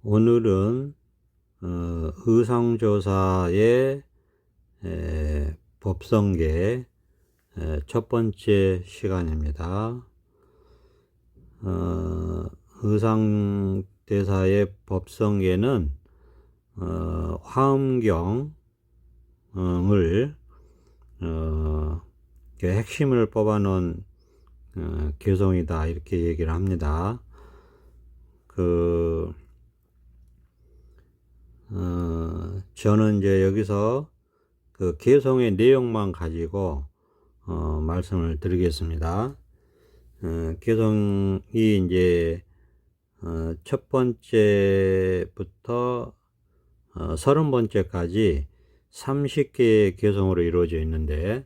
오늘은 의상조사의 법성계 첫 번째 시간입니다. 의상대사의 법성계는 화엄경을 핵심을 뽑아놓은 개성이다, 이렇게 얘기를 합니다. 저는 이제 여기서 그 개성의 내용만 가지고 말씀을 드리겠습니다. 개성이 이제 첫 번째부터 30번째까지 30개의 개성으로 이루어져 있는데,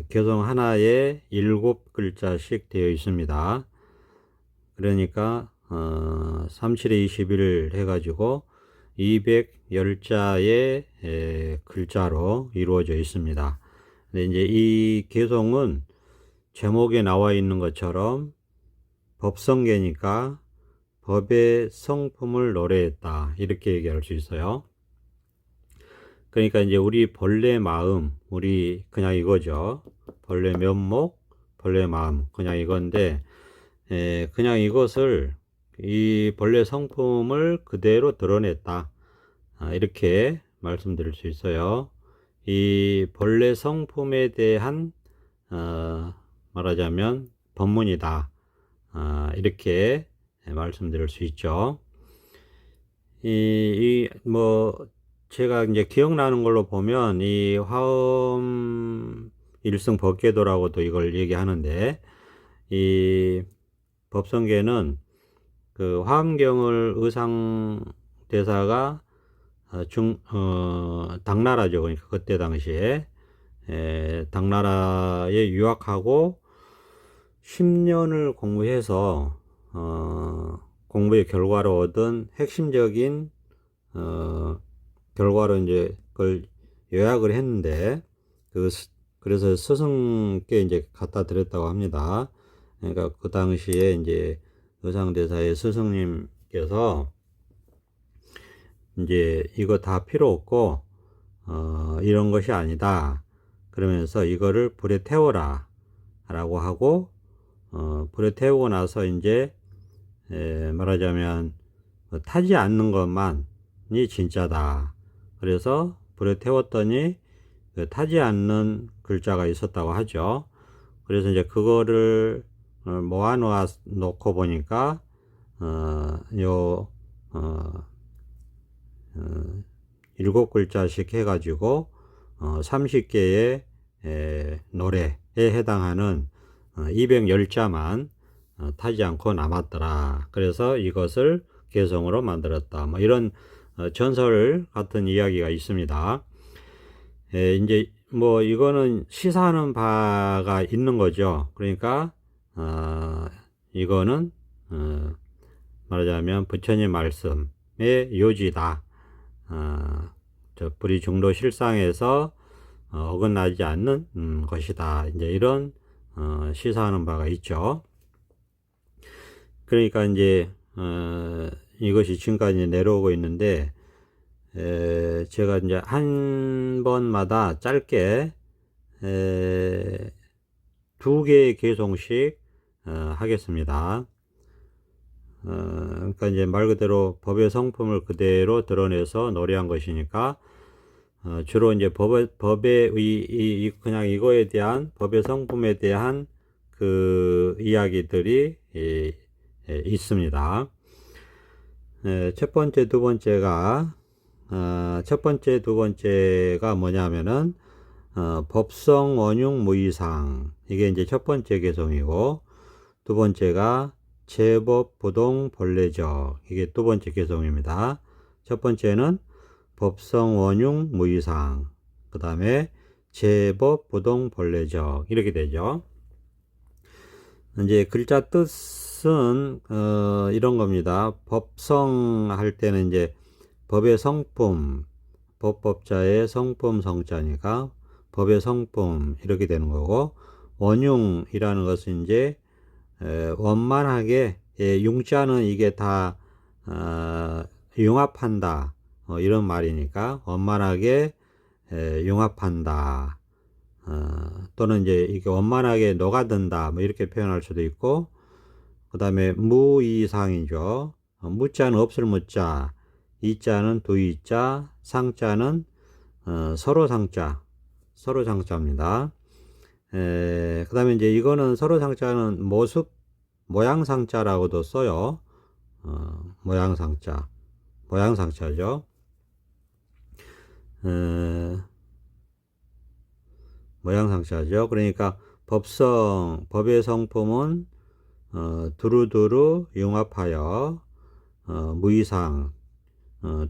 개성 하나에 7글자씩 되어 있습니다. 그러니까 37에 21 해가지고 210자의 글자로 이루어져 있습니다. 근데 이제 이 개성은 제목에 나와 있는 것처럼 법성계니까 법의 성품을 노래했다, 이렇게 얘기할 수 있어요. 그러니까 이제 우리 본래 마음, 우리 그냥 이거죠. 본래 면목, 본래 마음, 그냥 이건데, 그냥 이것을, 이 본래 성품을 그대로 드러냈다, 이렇게 말씀드릴 수 있어요. 이 본래 성품에 대한 말하자면 법문이다, 이렇게 말씀드릴 수 있죠. 제가 이제 기억나는 걸로 보면 이 화엄 일승 법계도라고도 이걸 얘기하는데, 이 법성계는 그 화엄경을 의상대사가 당나라죠. 그러니까 그때 당시에 당나라에 유학하고 10년을 공부해서 공부의 결과로 얻은 핵심적인 결과로 이제 그걸 요약을 했는데, 그래서 스승께 이제 갖다 드렸다고 합니다. 그러니까 그 당시에 이제 의상대사의 스승님께서 이제 이거 다 필요 없고 이런 것이 아니다, 그러면서 이거를 불에 태워라 라고 하고, 불에 태우고 나서 이제 말하자면 타지 않는 것만이 진짜다. 그래서 불에 태웠더니 타지 않는 글자가 있었다고 하죠. 그래서 이제 그거를 모아 놓고 보니까 요 7글자씩 해가지고 30개의 노래에 해당하는 210자만 타지 않고 남았더라. 그래서 이것을 개성으로 만들었다, 뭐 이런 전설 같은 이야기가 있습니다. 이제 뭐 이거는 시사하는 바가 있는 거죠. 그러니까 이거는 말하자면 부처님 말씀의 요지다. 저 불이 중도 실상에서 어긋나지 않는 것이다, 이제 이런 시사하는 바가 있죠. 그러니까 이제 이것이 지금까지 내려오고 있는데, 제가 이제 한 번마다 짧게 2개의 개성씩 하겠습니다. 그러니까 이제 말 그대로 법의 성품을 그대로 드러내서 노래한 것이니까, 주로 이제 법의 그냥 이거에 대한 법의 성품에 대한 그 이야기들이 있습니다. 첫 번째, 두 번째가 뭐냐면은 법성 원흉 무이상, 이게 이제 첫 번째 개성이고, 두 번째가 제법 부동 본래적, 이게 두 번째 개성입니다. 첫 번째는 법성 원흉 무이상, 그 다음에 제법 부동 본래적, 이렇게 되죠. 이제 글자 뜻은 이런 겁니다. 법성 할 때는 이제 법의 성품, 법법자의 성품 성자니까 법의 성품, 이렇게 되는 거고, 원흉이라는 것은 이제 원만하게, 융자는 이게 다 융합한다. 이런 말이니까 원만하게 융합한다. 또는 이제 이게 원만하게 녹아든다. 뭐 이렇게 표현할 수도 있고, 그 다음에 무이상이죠. 무자는 없을 무자, 이자는 두이자, 상자는 서로 상자, 서로 상자입니다. 그 다음에 이제 이거는 서로 상자는 모습, 모양 상자라고도 써요. 모양 상자, 모양 상자죠. 모양 상자죠. 그러니까 법의 성품은 두루두루 융합하여 무이상,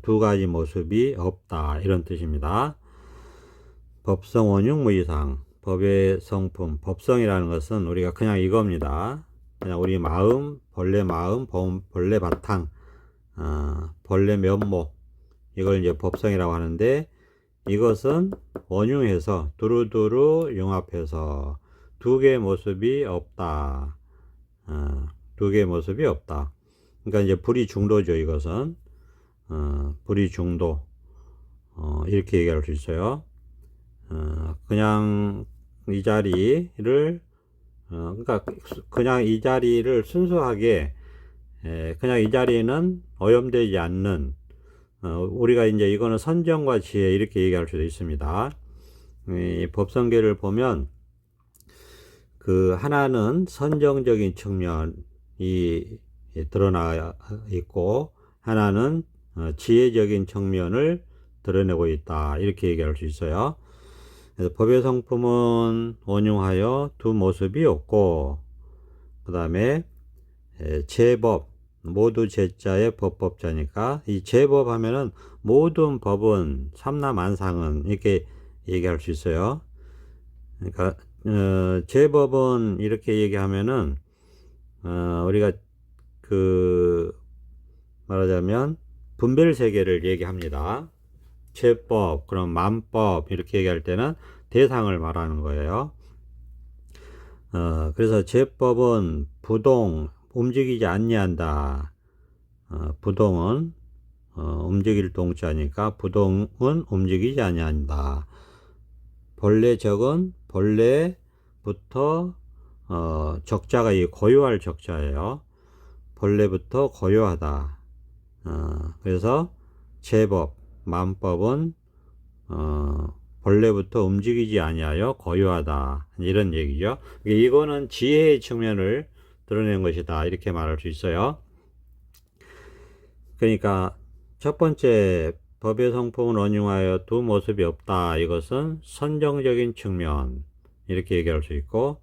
두 가지 모습이 없다, 이런 뜻입니다. 법성 원흉 무이상, 법의 성품, 법성이라는 것은 우리가 그냥 이겁니다. 그냥 우리 마음, 벌레 바탕, 벌레 면목, 이걸 이제 법성이라고 하는데, 이것은 원흉해서 두루두루 융합해서 두 개의 모습이 없다. 두 개의 모습이 없다. 그러니까 이제 불이 중도죠. 이것은 불이 중도, 이렇게 얘기할 수 있어요. 그냥 이 자리를 그러니까 그냥 이 자리를 순수하게, 그냥 이 자리는 오염되지 않는, 우리가 이제 이거는 선정과 지혜, 이렇게 얘기할 수도 있습니다. 이 법성계를 보면 그 하나는 선정적인 측면이 드러나 있고, 하나는 지혜적인 측면을 드러내고 있다, 이렇게 얘기할 수 있어요. 그래서 법의 성품은 원흉하여 두 모습이 없고, 그 다음에 제법, 모두 제자의 법법자니까, 이 제법 하면은 모든 법은 삼라만상은, 이렇게 얘기할 수 있어요. 그러니까 제법은 이렇게 얘기하면은 우리가 그 말하자면 분별 세계를 얘기합니다. 제법, 그럼 만법, 이렇게 얘기할 때는 대상을 말하는 거예요. 그래서 제법은 부동, 움직이지 아니한다. 부동은 움직일 동자니까 부동은 움직이지 아니한다. 본래적은 본래부터 적자가 이 고요할 적자예요. 본래부터 고요하다. 그래서 제법, 만법은 본래부터 움직이지 아니하여 고요하다, 이런 얘기죠. 이거는 지혜의 측면을 드러낸 것이다, 이렇게 말할 수 있어요. 그러니까 첫 번째, 법의 성품은 원흉하여 두 모습이 없다, 이것은 선정적인 측면, 이렇게 얘기할 수 있고,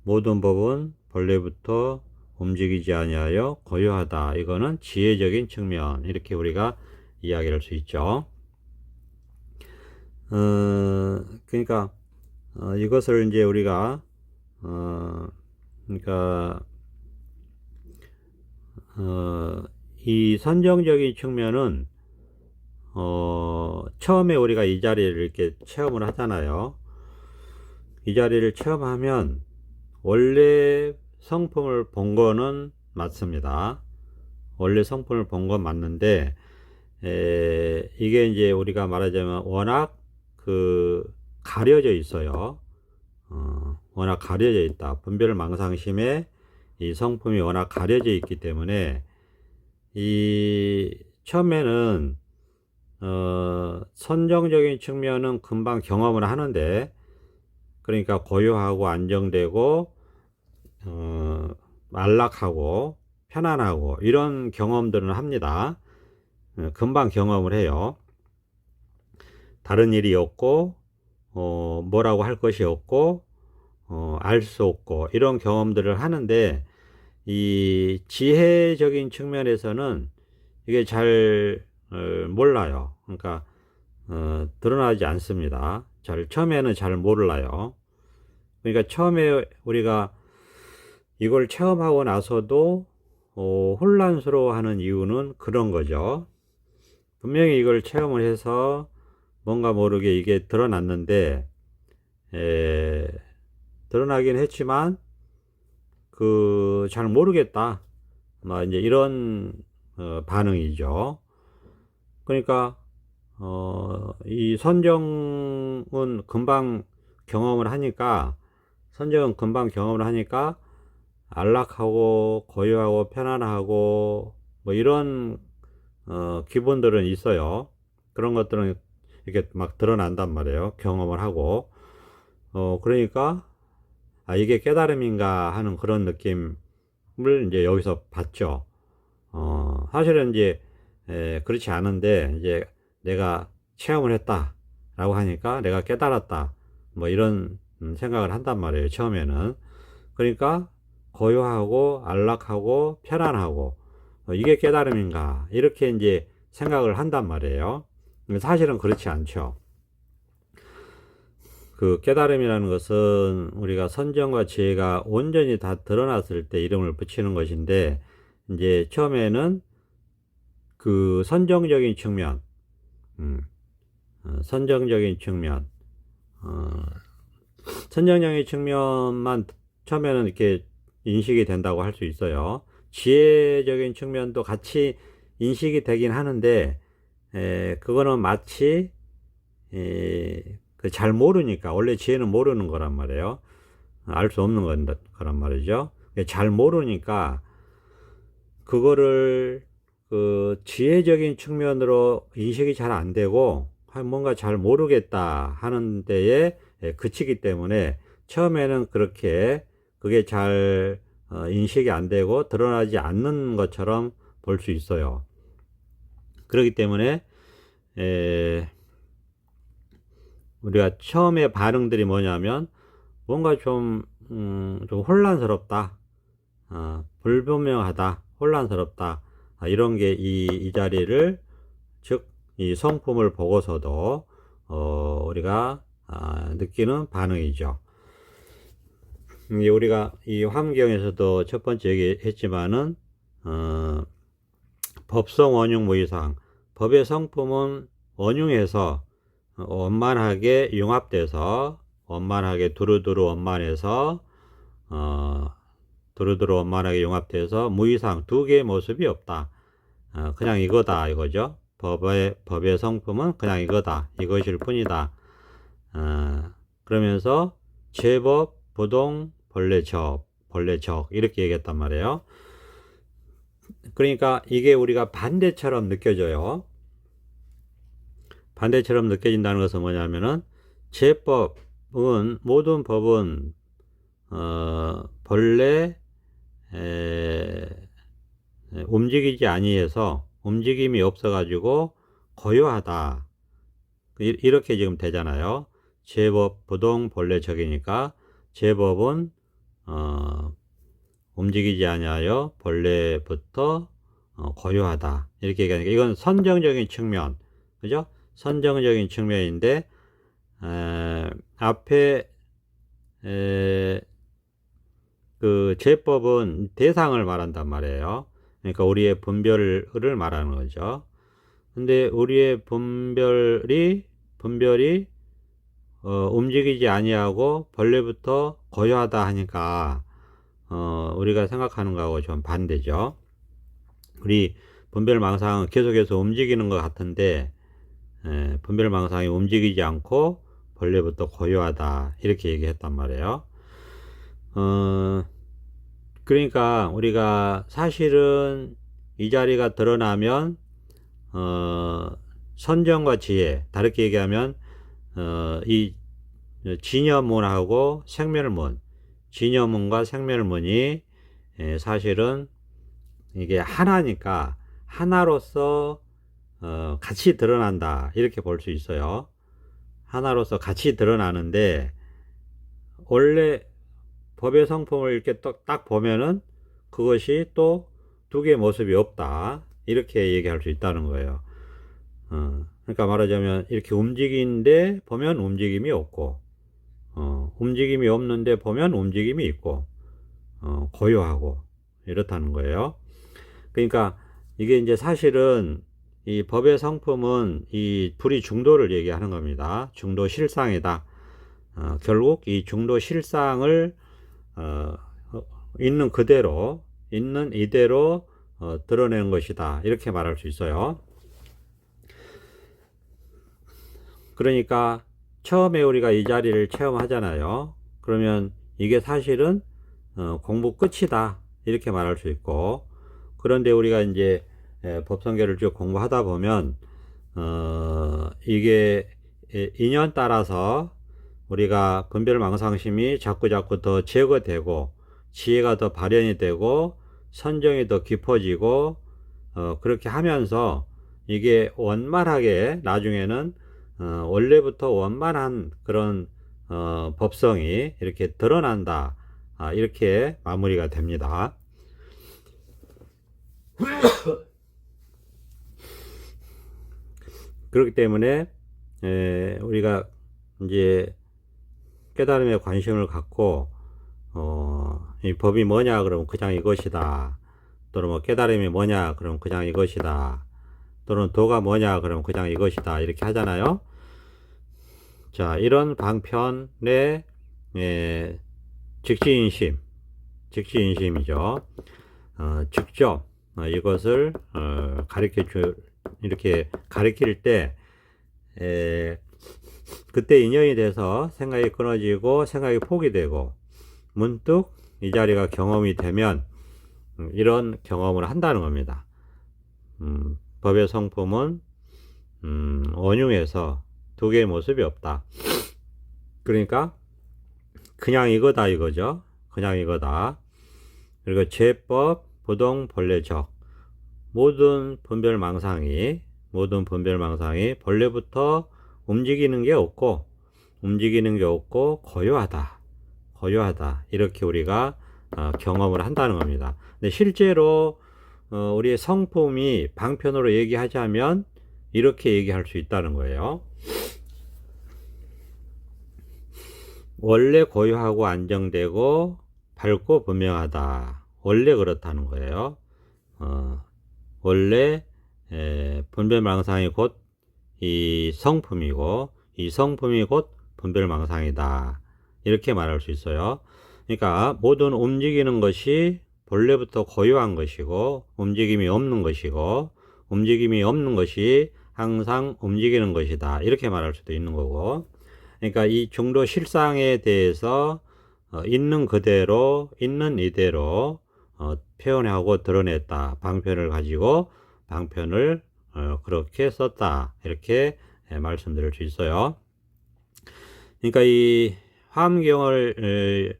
모든 법은 본래부터 움직이지 아니하여 고요하다, 이거는 지혜적인 측면, 이렇게 우리가 이야기할 수 있죠. 그러니까 이것을 이제 우리가 그러니까 이 선정적인 측면은 처음에 우리가 이 자리를 이렇게 체험을 하잖아요. 이 자리를 체험하면 원래 성품을 본 거는 맞습니다. 원래 성품을 본 건 맞는데, 이게 이제 우리가 말하자면 워낙 가려져 있어요. 워낙 가려져 있다. 분별망상심에 이 성품이 워낙 가려져 있기 때문에, 이 처음에는 선정적인 측면은 금방 경험을 하는데, 그러니까 고요하고 안정되고 안락하고 편안하고 이런 경험들은 합니다. 금방 경험을 해요. 다른 일이 없고 뭐라고 할 것이 없고 알 수 없고 이런 경험들을 하는데, 이 지혜적인 측면에서는 이게 잘 몰라요. 그러니까 드러나지 않습니다. 처음에는 잘 몰라요. 그러니까 처음에 우리가 이걸 체험하고 나서도 혼란스러워하는 이유는 그런 거죠. 분명히 이걸 체험을 해서 뭔가 모르게 이게 드러났는데, 드러나긴 했지만 잘 모르겠다, 뭐 이제 이런 반응이죠. 그러니까 이 선정은 금방 경험을 하니까 안락하고 고요하고 편안하고 뭐 이런 기본들은 있어요. 그런 것들은 이렇게 막 드러난단 말이에요. 경험을 하고 그러니까 이게 깨달음인가 하는 그런 느낌을 이제 여기서 받죠. 사실은 이제 그렇지 않은데 이제 내가 체험을 했다라고 하니까 내가 깨달았다 뭐 이런 생각을 한단 말이에요. 처음에는. 그러니까 고요하고 안락하고 편안하고 이게 깨달음인가 이렇게 이제 생각을 한단 말이에요. 사실은 그렇지 않죠. 그 깨달음이라는 것은 우리가 선정과 지혜가 온전히 다 드러났을 때 이름을 붙이는 것인데, 이제 처음에는 그 선정적인 측면, 선정적인 측면, 선정적인 측면만 처음에는 이렇게 인식이 된다고 할 수 있어요. 지혜적인 측면도 같이 인식이 되긴 하는데, 그거는 마치 잘 모르니까, 원래 지혜는 모르는 거란 말이에요. 알 수 없는 거란 말이죠. 잘 모르니까 그거를 그 지혜적인 측면으로 인식이 잘 안 되고 뭔가 잘 모르겠다 하는 데에 그치기 때문에 처음에는 그렇게 그게 잘 인식이 안 되고 드러나지 않는 것처럼 볼 수 있어요. 그렇기 때문에 우리가 처음에 반응들이 뭐냐면 뭔가 좀 혼란스럽다, 불분명하다, 혼란스럽다, 이런 게 이 자리를, 즉, 이 성품을 보고서도, 우리가, 느끼는 반응이죠. 우리가 이 환경에서도 첫 번째 얘기했지만은, 법성 원흉 무이상, 법의 성품은 원흉해서 원만하게 융합돼서 원만하게 두루두루 원만해서 두루두루 원만하게 융합돼서 무이상 두 개의 모습이 없다. 그냥 이거다 이거죠. 법의 성품은 그냥 이거다 이것일 뿐이다. 그러면서 제법 부동 본래적 이렇게 얘기했단 말이에요. 그러니까 이게 우리가 반대처럼 느껴져요. 반대처럼 느껴진다는 것은 뭐냐면은 제법은 모든 법은 본래 움직이지 아니해서 움직임이 없어 가지고 고요하다 이렇게 지금 되잖아요. 제법 부동 본래적이니까 제법은 움직이지 아니하여 본래부터 고요하다 이렇게 얘기하니까 이건 선정적인 측면, 그죠? 선정적인 측면인데 앞에 그 제법은 대상을 말한단 말이에요. 그러니까 우리의 분별을 말하는 거죠. 근데 우리의 분별이 움직이지 아니하고 본래부터 고요하다 하니까 우리가 생각하는 거하고 좀 반대죠. 우리 분별망상은 계속해서 움직이는 것 같은데 분별망상이 움직이지 않고 본래부터 고요하다 이렇게 얘기했단 말이에요. 그러니까 우리가 사실은 이 자리가 드러나면 선정과 지혜, 다르게 얘기하면 이 진여문하고 생멸문, 진여문과 생멸문이 사실은 이게 하나니까 하나로서 같이 드러난다 이렇게 볼 수 있어요. 하나로서 같이 드러나는데 원래 법의 성품을 이렇게 딱 보면은 그것이 또 두 개의 모습이 없다 이렇게 얘기할 수 있다는 거예요. 그러니까 말하자면 이렇게 움직이는데 보면 움직임이 없고 움직임이 없는데 보면 움직임이 있고 고요하고 이렇다는 거예요. 그러니까 이게 이제 사실은 이 법의 성품은 이 불이 중도를 얘기하는 겁니다. 중도 실상이다. 결국 이 중도 실상을 있는 이대로 드러내는 것이다. 이렇게 말할 수 있어요. 그러니까 처음에 우리가 이 자리를 체험하잖아요. 그러면 이게 사실은 공부 끝이다. 이렇게 말할 수 있고, 그런데 우리가 이제 법성계를 쭉 공부하다 보면 이게 인연 따라서 우리가 분별망상심이 자꾸자꾸 더 제거되고 지혜가 더 발현이 되고 선정이 더 깊어지고 그렇게 하면서 이게 원만하게 나중에는 원래부터 원만한 그런 법성이 이렇게 드러난다. 이렇게 마무리가 됩니다. 그렇기 때문에 우리가 이제 깨달음에 관심을 갖고 이 법이 뭐냐 그러면 그냥 이것이다. 또는 뭐 깨달음이 뭐냐 그러면 그냥 이것이다. 또는 도가 뭐냐 그러면 그냥 이것이다. 이렇게 하잖아요. 자, 이런 방편의 직지인심이죠. 직접 이것을 이렇게 가르칠 때 그때 인연이 돼서 생각이 끊어지고 생각이 포기되고 문득 이 자리가 경험이 되면 이런 경험을 한다는 겁니다. 법의 성품은 원흉에서 두 개의 모습이 없다. 그러니까 그냥 이거다 이거죠. 그냥 이거다. 그리고 제법, 부동, 본래적 모든 분별망상이 본래부터 움직이는 게 없고 고요하다 이렇게 우리가 경험을 한다는 겁니다. 근데 실제로 우리의 성품이 방편으로 얘기하자면 이렇게 얘기할 수 있다는 거예요. 원래 고요하고 안정되고 밝고 분명하다. 원래 그렇다는 거예요. 원래 분별망상이 곧 이 성품이고 이 성품이 곧 분별망상이다. 이렇게 말할 수 있어요. 그러니까 모든 움직이는 것이 본래부터 고요한 것이고 움직임이 없는 것이고 움직임이 없는 것이 항상 움직이는 것이다. 이렇게 말할 수도 있는 거고, 그러니까 이 중도 실상에 대해서 있는 그대로 있는 이대로 표현하고 드러냈다. 방편을 가지고 방편을 그렇게 썼다. 이렇게 말씀드릴 수 있어요. 그러니까 이 화엄경을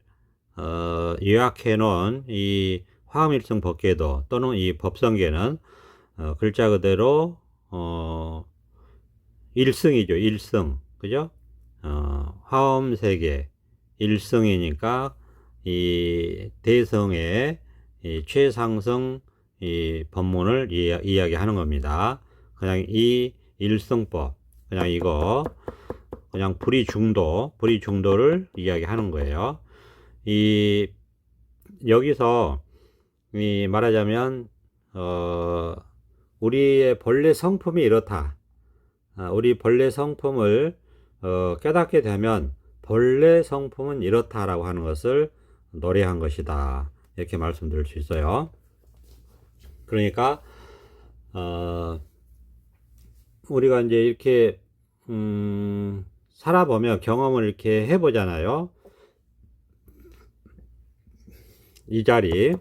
요약해 놓은 이 화엄일승 법계도 또는 이 법성계는 글자 그대로 일승이죠. 일승. 그죠? 화엄세계 일승이니까 이 대성의 이 최상승 이 법문을 이야기하는 겁니다. 그냥 이 일승법, 그냥 이거, 그냥 불의중도를 이야기하는 거예요. 여기서 말하자면 우리의 본래 성품이 이렇다. 우리 본래 성품을 깨닫게 되면 본래 성품은 이렇다라고 하는 것을 노래한 것이다. 이렇게 말씀드릴 수 있어요. 그러니까 우리가 이제 이렇게 살아보면 경험을 이렇게 해보잖아요. 이 자리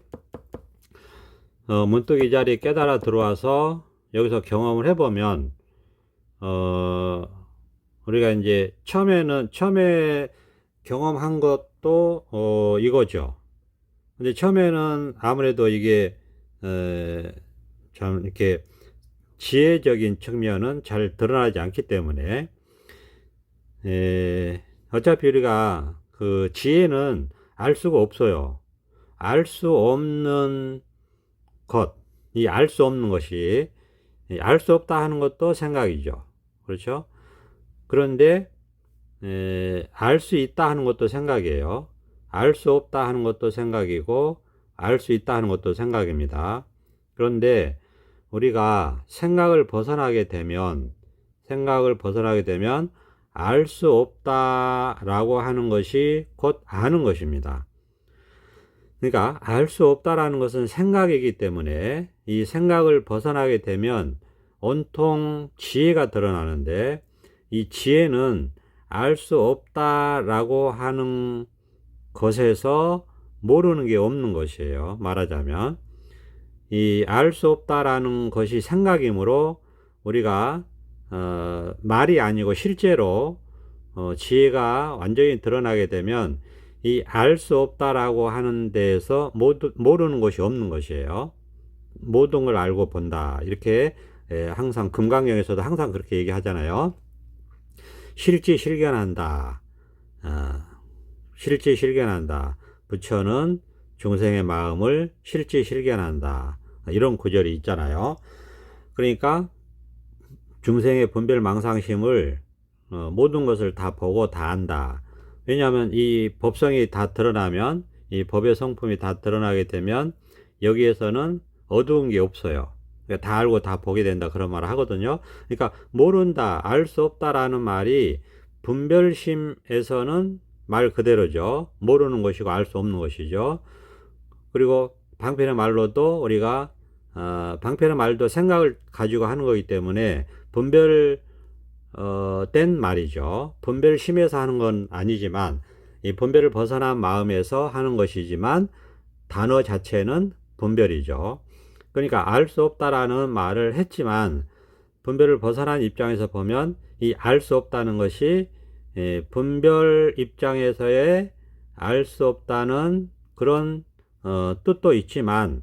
문득 이 자리에 깨달아 들어와서 여기서 경험을 해보면 우리가 이제 처음에 경험한 것도 이거죠. 근데 처음에는 아무래도 이게 참 이렇게 지혜적인 측면은 잘 드러나지 않기 때문에 어차피 우리가 그 지혜는 알 수가 없어요. 알 수 없는 것, 이 알 수 없는 것이 알 수 없다 하는 것도 생각이죠. 그렇죠? 그런데 알 수 있다 하는 것도 생각이에요. 알 수 없다 하는 것도 생각이고 알 수 있다 하는 것도 생각입니다. 그런데 우리가 생각을 벗어나게 되면 알 수 없다라고 하는 것이 곧 아는 것입니다. 그러니까 알 수 없다라는 것은 생각이기 때문에 이 생각을 벗어나게 되면 온통 지혜가 드러나는데, 이 지혜는 알 수 없다라고 하는 것에서 모르는 게 없는 것이에요. 말하자면 이 알 수 없다라는 것이 생각이므로 우리가 말이 아니고 실제로 지혜가 완전히 드러나게 되면 이 알 수 없다라고 하는 데에서 모르는 것이 없는 것이에요. 모든 걸 알고 본다. 이렇게 항상 금강경에서도 항상 그렇게 얘기하잖아요. 실지실견한다. 실지실견한다. 부처는 중생의 마음을 실지실견한다. 이런 구절이 있잖아요. 그러니까 중생의 분별망상심을 모든 것을 다 보고 다 안다. 왜냐하면 이 법성이 다 드러나면, 이 법의 성품이 다 드러나게 되면 여기에서는 어두운 게 없어요. 그러니까 다 알고 다 보게 된다, 그런 말을 하거든요. 그러니까 모른다, 알 수 없다라는 말이 분별심에서는 말 그대로죠. 모르는 것이고 알 수 없는 것이죠. 그리고 방편의 말로도 우리가 방편의 말도 생각을 가지고 하는 거기 때문에 분별 된 말이죠. 분별심에서 하는 건 아니지만 이 분별을 벗어난 마음에서 하는 것이지만 단어 자체는 분별이죠. 그러니까 알 수 없다라는 말을 했지만 분별을 벗어난 입장에서 보면 이 알 수 없다는 것이 분별 입장에서의 알 수 없다는 그런 뜻도 있지만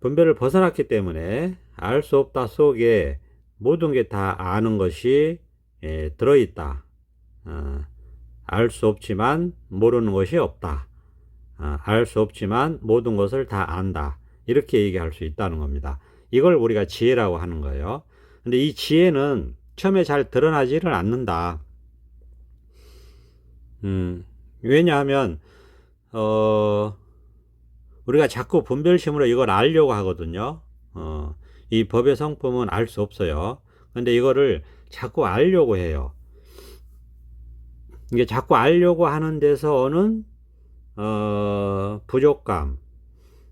분별을 벗어났기 때문에 알 수 없다 속에 모든 게 다 아는 것이 들어있다. 알 수 없지만 모르는 것이 없다. 알 수 없지만 모든 것을 다 안다. 이렇게 얘기할 수 있다는 겁니다. 이걸 우리가 지혜라고 하는 거예요. 근데 이 지혜는 처음에 잘 드러나지를 않는다. 왜냐하면 우리가 자꾸 분별심으로 이걸 알려고 하거든요. 이 법의 성품은 알 수 없어요. 근데 이거를 자꾸 알려고 해요. 이게 자꾸 알려고 하는 데서 오는 부족감,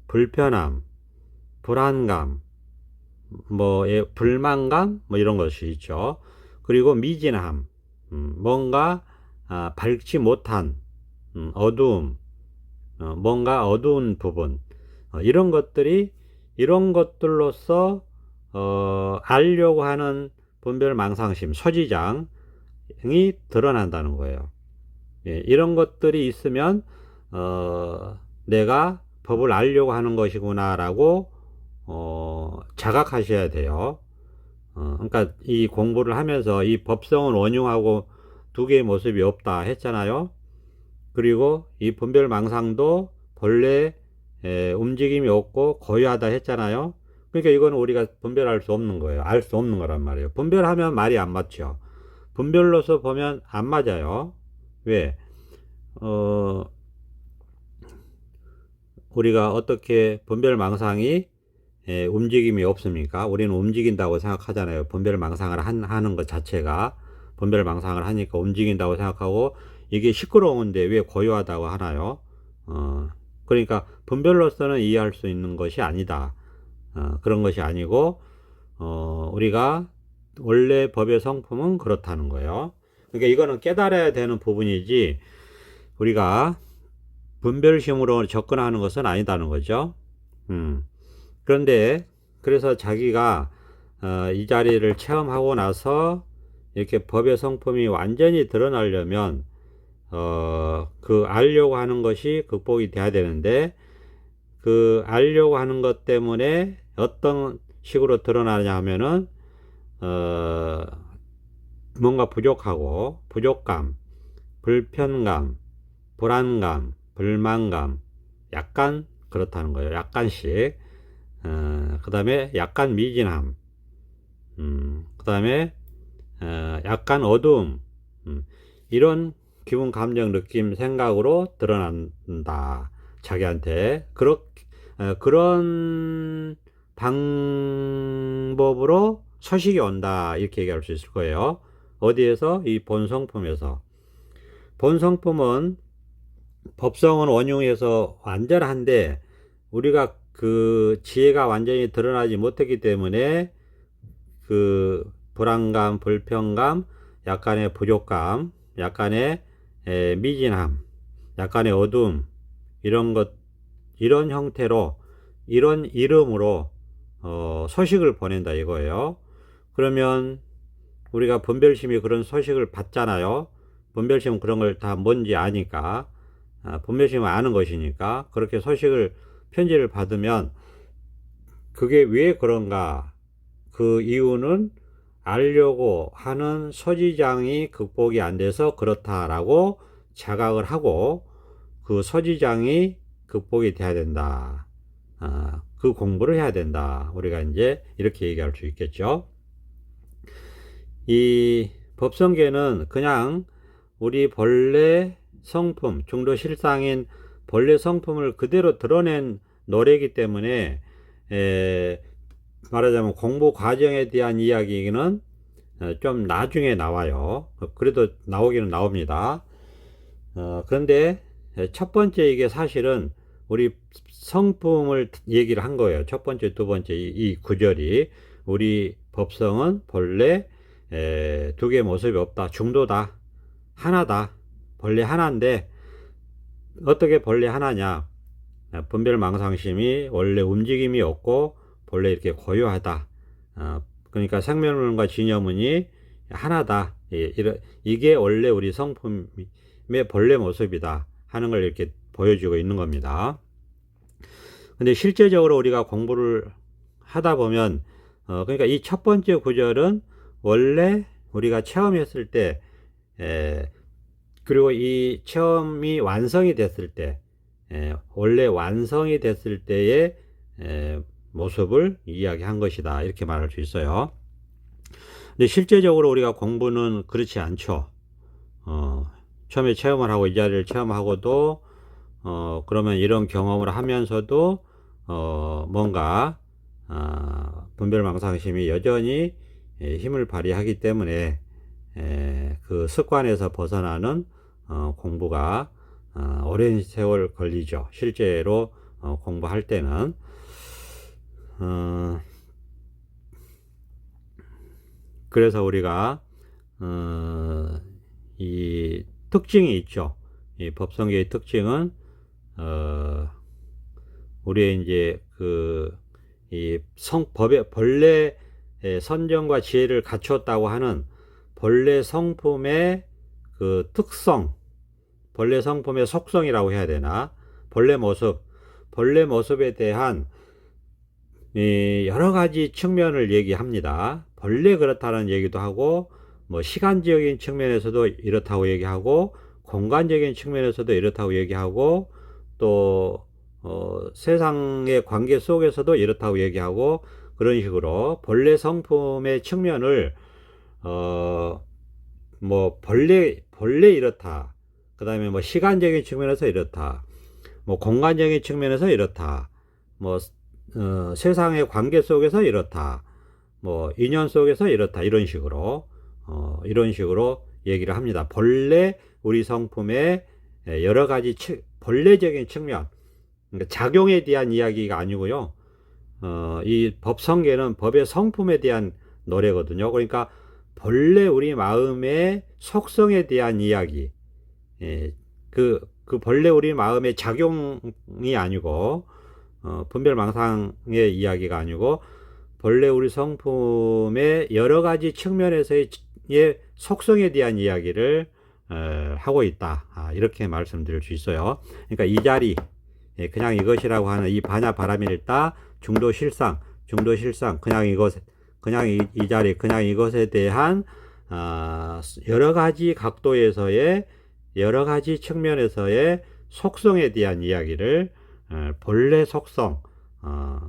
불편함, 불안감, 불만감, 이런 것이 있죠. 그리고 미진함, 뭔가 밝지 못한 어두움, 뭔가 어두운 부분, 이런 것들이 이런 것들로서 알려고 하는 분별망상심, 소지장이 드러난다는 거예요. 이런 것들이 있으면 내가 법을 알려고 하는 것이구나 라고 자각하셔야 돼요. 그러니까 이 공부를 하면서 이 법성은 원흉하고 두 개의 모습이 없다 했잖아요. 그리고 이 분별망상도 본래 움직임이 없고 고유하다 했잖아요. 그러니까 이거는 우리가 분별할 수 없는 거예요. 알 수 없는 거란 말이에요. 분별하면 말이 안 맞죠. 분별로서 보면 안 맞아요. 왜? 우리가 어떻게 분별망상이 움직임이 없습니까? 우리는 움직인다고 생각하잖아요. 분별망상을 하는 것 자체가 분별망상을 하니까 움직인다고 생각하고 이게 시끄러운데 왜 고요하다고 하나요? 그러니까 분별로서는 이해할 수 있는 것이 아니다. 그런 것이 아니고 우리가 원래 법의 성품은 그렇다는 거예요. 그러니까 이거는 깨달아야 되는 부분이지 우리가 분별심으로 접근하는 것은 아니다는 거죠. 그런데 그래서 자기가 이 자리를 체험하고 나서 이렇게 법의 성품이 완전히 드러나려면 그 알려고 하는 것이 극복이 돼야 되는데 그 알려고 하는 것 때문에 어떤 식으로 드러나냐 하면은 뭔가 부족하고 부족감, 불편감, 불안감, 불만감, 약간 그렇다는 거예요. 약간씩. 그 다음에 약간 미진함, 그 다음에 약간 어두움, 이런 기분, 감정, 느낌, 생각으로 드러난다. 자기한테 그런 방법으로 서식이 온다. 이렇게 얘기할 수 있을 거예요. 어디에서? 이 본성품에서. 본성품은 법성은 원흉에서 완전한데 우리가 그 지혜가 완전히 드러나지 못했기 때문에 그 불안감, 불평감, 약간의 부족감, 약간의 미진함, 약간의 어두움, 이런 것, 이런 형태로, 이런 이름으로 소식을 보낸다 이거예요. 그러면 우리가 분별심이 그런 소식을 받잖아요. 분별심은 그런 걸 다 뭔지 아니까, 분별심은 아는 것이니까 그렇게 소식을, 편지를 받으면 그게 왜 그런가, 그 이유는 알려고 하는 소지장이 극복이 안 돼서 그렇다라고 자각을 하고, 그 소지장이 극복이 돼야 된다. 그 공부를 해야 된다. 우리가 이제 이렇게 얘기할 수 있겠죠. 이 법성계는 그냥 우리 본래 성품, 중도 실상인 본래 성품을 그대로 드러낸 노래이기 때문에, 말하자면 공부 과정에 대한 이야기는 좀 나중에 나와요. 그래도 나오기는 나옵니다. 그런데 첫 번째, 이게 사실은 우리 성품을 얘기를 한 거예요. 첫 번째, 두 번째 이 구절이 우리 법성은 본래 두 개의 모습이 없다, 중도다, 하나다. 본래 하나인데 어떻게 본래 하나냐? 분별망상심이 원래 움직임이 없고 본래 이렇게 고요하다. 그러니까 생멸론과 진여문이 하나다. 이게 원래 우리 성품의 본래 모습이다 하는 걸 이렇게 보여주고 있는 겁니다. 근데 실제적으로 우리가 공부를 하다 보면, 그러니까 이 첫 번째 구절은 원래 우리가 체험했을 때, 그리고 이 체험이 완성이 됐을 때, 원래 완성이 됐을 때의 모습을 이야기한 것이다, 이렇게 말할 수 있어요. 근데 실제적으로 우리가 공부는 그렇지 않죠. 처음에 체험을 하고 이 자리를 체험하고도 그러면 이런 경험을 하면서도 뭔가 분별망상심이 여전히 힘을 발휘하기 때문에 그 습관에서 벗어나는 공부가 오랜 세월 걸리죠. 실제로 공부할 때는. 그래서 우리가 이 특징이 있죠. 이 법성계의 특징은 우리의 이제 이 법의 본래 선정과 지혜를 갖췄다고 하는 본래 성품의 그 특성, 본래 성품의 속성이라고 해야 되나? 본래 모습에 대한 여러 가지 측면을 얘기합니다. 본래 그렇다는 얘기도 하고, 뭐 시간적인 측면에서도 이렇다고 얘기하고, 공간적인 측면에서도 이렇다고 얘기하고, 또 세상의 관계 속에서도 이렇다고 얘기하고, 그런 식으로 본래 성품의 측면을 뭐 본래 이렇다, 그 다음에 뭐 시간적인 측면에서 이렇다, 뭐 공간적인 측면에서 이렇다, 뭐 세상의 관계 속에서 이렇다, 뭐 인연 속에서 이렇다, 이런 식으로 얘기를 합니다. 본래 우리 성품의 여러 가지 본래적인 측면, 그러니까 작용에 대한 이야기가 아니고요. 이 법성계는 법의 성품에 대한 노래거든요. 그러니까 본래 우리 마음의 속성에 대한 이야기, 그 본래 우리 마음의 작용이 아니고, 분별망상의 이야기가 아니고, 본래 우리 성품의 여러 가지 측면에서의 속성에 대한 이야기를 하고 있다. 이렇게 말씀드릴 수 있어요. 그러니까 이 자리, 그냥 이것이라고 하는 이 반야 바라밀다, 중도실상, 그냥 이것, 그냥 이 자리, 그냥 이것에 대한 여러 가지 각도에서의, 여러 가지 측면에서의 속성에 대한 이야기를, 본래 속성,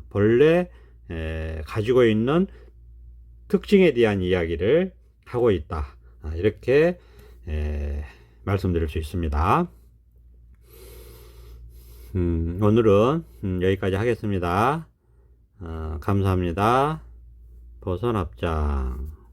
본래 가지고 있는 특징에 대한 이야기를 하고 있다. 이렇게 말씀드릴 수 있습니다. 오늘은 여기까지 하겠습니다. 감사합니다. 보선합장.